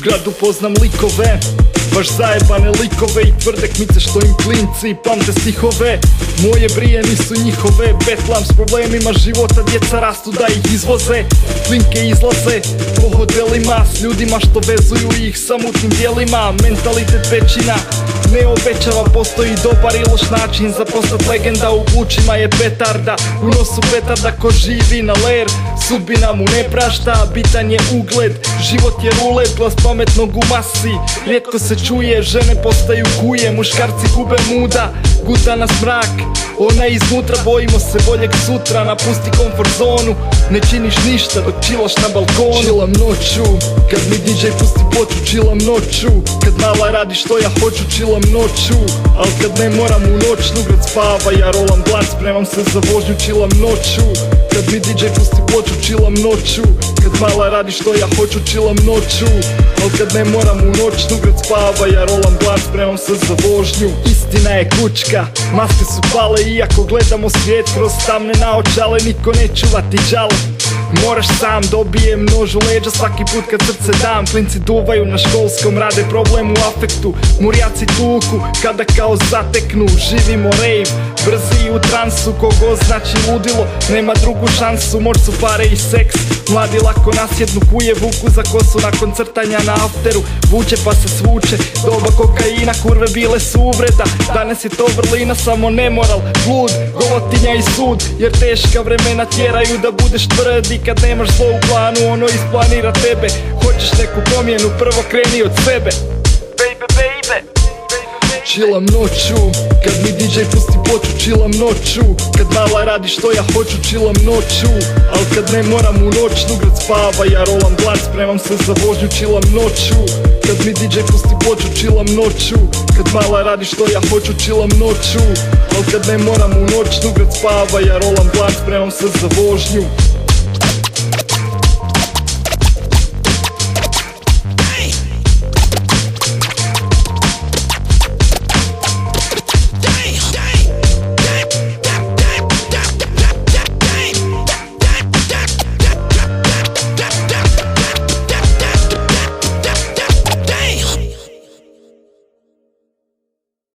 gradu poznam likove, baš zajebane likove i tvrde kmice što im klinci pamte stihove. Moje brije nisu njihove, betlam s problemima života, djeca rastu da ih izvoze. Klinke izlaze po hotelima s ljudima što vezuju ih sa mutnim dijelima. Mentalitet većina ne obećava, postoji dobar i loš način za postat legenda. U plućima je petarda, u nosu petarda ko živi na ler. Sudbina mu ne prašta, bitan je ugled, život je rulet, glas pametnog u masi rijetko se čuje, žene postaju kuje, muškarci gube muda, guta nas mrak. Ona iznutra, bojimo se boljeg sutra, napusti komfort zonu, ne činiš ništa dok čilaš na balkonu. Čilam noću, kad mi DJ pusti ploču, čilam noću, kad mala radi što ja hoću, čilam noću. Al kad ne moram u noćnu, grad spava, ja rolam blat, spremam se za vožnju, čilam noću. Kad mi DJ pusti ploču, čilam noću, kad mala radi što ja hoću, čilam noću. Al kad ne moram u noćnu, grad spava, ja rolam blat, spremam se za vožnju. Istina je kučka, maske su pale, iako gledamo svijet kroz tamne naočale, niko ne čuva ti žal. Moraš sam, dobijem nož u leđa svaki put kad srce dam. Klinci duvaju na školskom, rade problem u afektu, murjaci tuku kada kao zateknu. Živimo rave, brzi u transu, kogo znači ludilo, nema drugu šansu. Moć su pare i seks, mladi lako nasjednu, kuje vuku za kosu nakon crtanja na afteru. Vuče pa se svuče, doba kokaina, kurve bile su uvreda. Danas je to vrlina, samo nemoral, blud, golotinja i sud. Jer teška vremena tjeraju da budeš tvrd i kad nemaš zlo u planu, ono isplanira tebe. Hoćeš neku promjenu, prvo kreni od sebe. Baby, baby. Čilam noću, kad mi DJ pusti ploču, čilam noću. Kad mala radi što ja hoću, čilam noću. Al kad ne moram u noćnu, grad spava, ja rolam blat, spremam se za vožnju, čilam noću. Kad mi DJ pusti ploču, čilam noću. Kad mala radi što ja hoću, čilam noću. Al kad ne moram u noćnu, grad spava, ja rolam blat, spremam se za vožnju.